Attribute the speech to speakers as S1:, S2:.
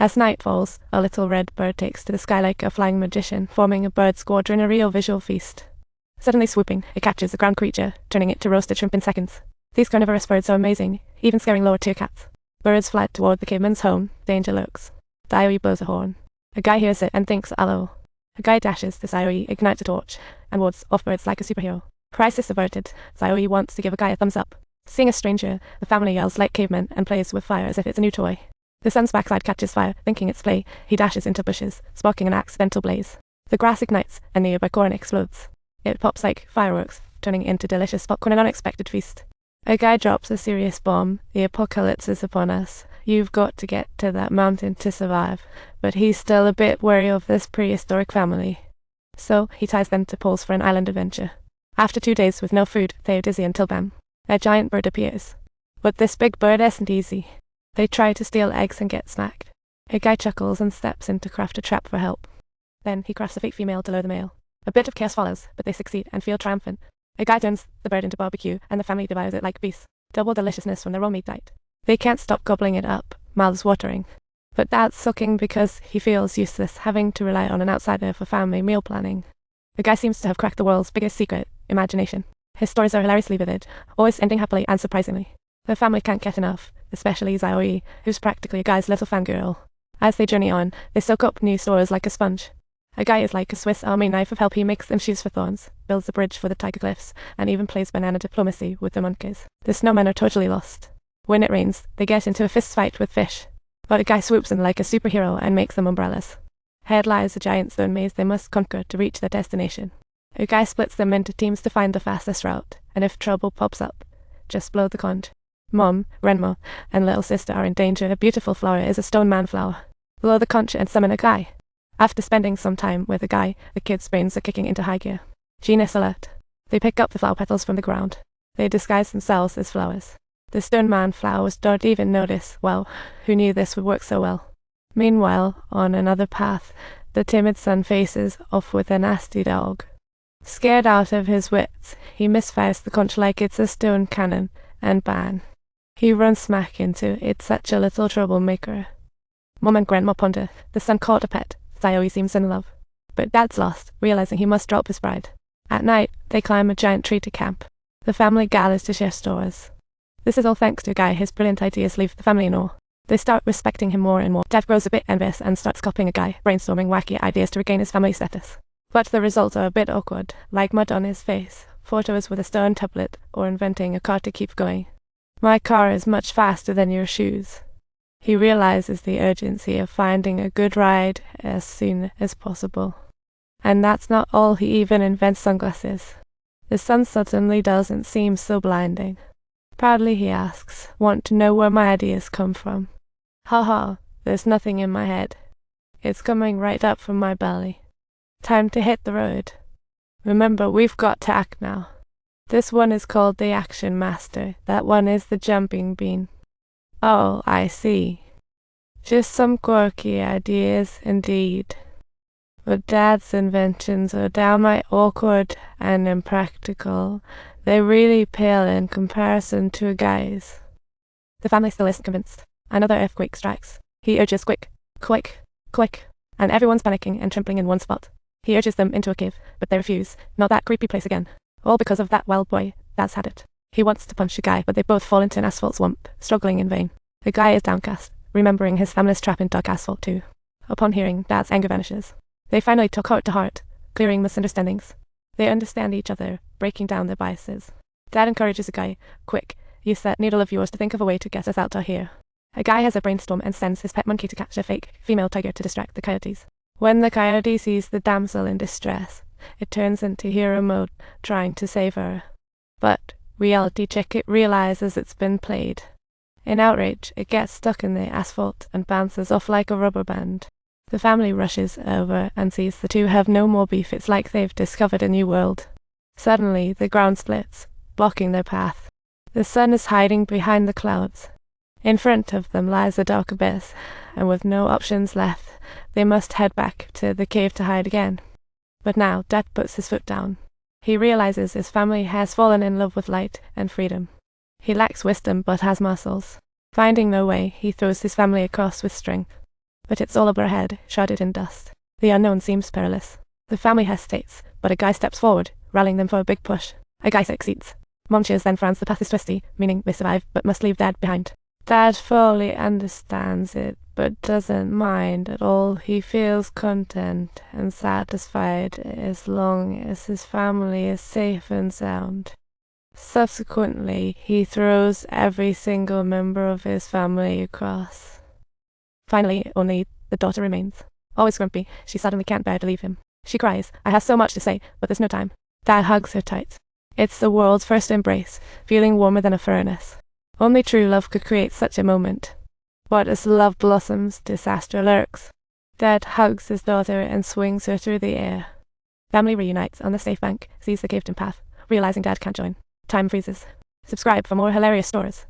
S1: As night falls, a little red bird takes to the sky like a flying magician, forming a bird squadron, a real visual feast. Suddenly swooping, it captures a ground creature, turning it to roasted shrimp in seconds. These carnivorous birds are amazing, even scaring lower tier cats. Birds fly toward the caveman's home. Danger lurks. The IOE blows a horn. A guy hears it and thinks, "Hello." A guy dashes this IOE, ignites a torch, and wards off birds like a superhero. Crisis averted. The IOE wants to give a guy a thumbs up. Seeing a stranger, the family yells like cavemen and plays with fire as if it's a new toy. The son's backside catches fire, thinking it's play. He dashes into bushes, sparking an accidental blaze. The grass ignites, and nearby corn explodes. It pops like fireworks, turning into delicious popcorn, an unexpected feast. A guy drops a serious bomb. The apocalypse is upon us. You've got to get to that mountain to survive. But he's still a bit wary of this prehistoric family. So he ties them to poles for an island adventure. After 2 days with no food, they are dizzy until bam, a giant bird appears. But this big bird isn't easy. They try to steal eggs and get smacked. A guy chuckles and steps in to craft a trap for help. Then he crafts a fake female to lure the male. A bit of chaos follows, but they succeed and feel triumphant. A guy turns the bird into barbecue, and the family devours it like beasts. Double deliciousness from the raw meat diet. They can't stop gobbling it up, mouths watering. But Dad's sulking because he feels useless, having to rely on an outsider for family meal planning. The guy seems to have cracked the world's biggest secret, imagination. His stories are hilariously vivid, always ending happily and surprisingly. The family can't get enough, especially Zioe, who's practically a guy's little fangirl. As they journey on, they soak up new stories like a sponge. A guy is like a Swiss Army knife of help. He makes them shoes for thorns, builds a bridge for the tiger cliffs, and even plays banana diplomacy with the monkeys. The snowmen are totally lost. When it rains, they get into a fist fight with fish. But a guy swoops in like a superhero and makes them umbrellas. Ahead lies a giant stone maze they must conquer to reach their destination. A guy splits them into teams to find the fastest route, and if trouble pops up, just blow the conch. Mom, grandma, and little sister are in danger. A beautiful flower is a stone man flower. Blow the conch and summon a guy. After spending some time with a guy, the kids' brains are kicking into high gear. Genius alert. They pick up the flower petals from the ground. They disguise themselves as flowers. The stone man flowers don't even notice. Well, who knew this would work so well? Meanwhile, on another path, the timid son faces off with a nasty dog. Scared out of his wits, he misfires the conch like it's a stone cannon, and bang. He runs smack into it, such a little troublemaker. Mom and Grandma ponder. The son caught a pet. Zioe seems in love. But Dad's lost, realizing he must drop his bride. At night, they climb a giant tree to camp. The family gathers to share stores. This is all thanks to a guy. His brilliant ideas leave the family in awe. They start respecting him more and more. Dad grows a bit envious and starts copying a guy, brainstorming wacky ideas to regain his family status. But the results are a bit awkward, like mud on his face, photos with a stone tablet, or inventing a car to keep going. My car is much faster than your shoes. He realizes the urgency of finding a good ride as soon as possible. And that's not all, he even invents sunglasses. The sun suddenly doesn't seem so blinding. Proudly he asks, "Want to know where my ideas come from?" Haha, there's nothing in my head. It's coming right up from my belly. Time to hit the road. Remember, we've got to act now. This one is called the Action Master. That one is the Jumping Bean. Oh, I see. Just some quirky ideas indeed. But Dad's inventions are downright awkward and impractical. They really pale in comparison to a guy's. The family still isn't convinced. Another earthquake strikes. He urges quick, quick, quick, and everyone's panicking and trembling in one spot. He urges them into a cave, but they refuse. Not that creepy place again. All because of that wild boy. Dad's had it. He wants to punch a guy, but they both fall into an asphalt swamp, struggling in vain. The guy is downcast, remembering his family's trap in dark asphalt too. Upon hearing, Dad's anger vanishes. They finally talk heart to heart, clearing misunderstandings. They understand each other, breaking down their biases. Dad encourages a guy, "Quick, use that needle of yours to think of a way to get us out of here." A guy has a brainstorm and sends his pet monkey to catch a fake female tiger to distract the coyotes. When the coyote sees the damsel in distress, it turns into hero mode, trying to save her. But reality check, it realizes it's been played. In outrage, it gets stuck in the asphalt and bounces off like a rubber band. The family rushes over and sees the two have no more beef. It's like they've discovered a new world. Suddenly, the ground splits, blocking their path. The sun is hiding behind the clouds. In front of them lies a dark abyss, and with no options left, they must head back to the cave to hide again. But now, Dad puts his foot down. He realizes his family has fallen in love with light and freedom. He lacks wisdom but has muscles. Finding no way, he throws his family across with strength. but it's all over her head, shrouded in dust. The unknown seems perilous. The family hesitates, but a guy steps forward, rallying them for a big push. A guy succeeds. Mom cheers, then frowns. The path is twisty, meaning they survive, but must leave Dad behind. Dad fully understands it, but doesn't mind at all. He feels content and satisfied as long as his family is safe and sound. Subsequently, he throws every single member of his family across. Finally, only the daughter remains. Always grumpy, she suddenly can't bear to leave him. She cries. I have so much to say, but there's no time. Dad hugs her tight. It's the world's first embrace, feeling warmer than a furnace. Only true love could create such a moment. But as love blossoms, disaster lurks. Dad hugs his daughter and swings her through the air. Family reunites on the safe bank, sees the caved-in path, realizing Dad can't join. Time freezes. Subscribe for more hilarious stories.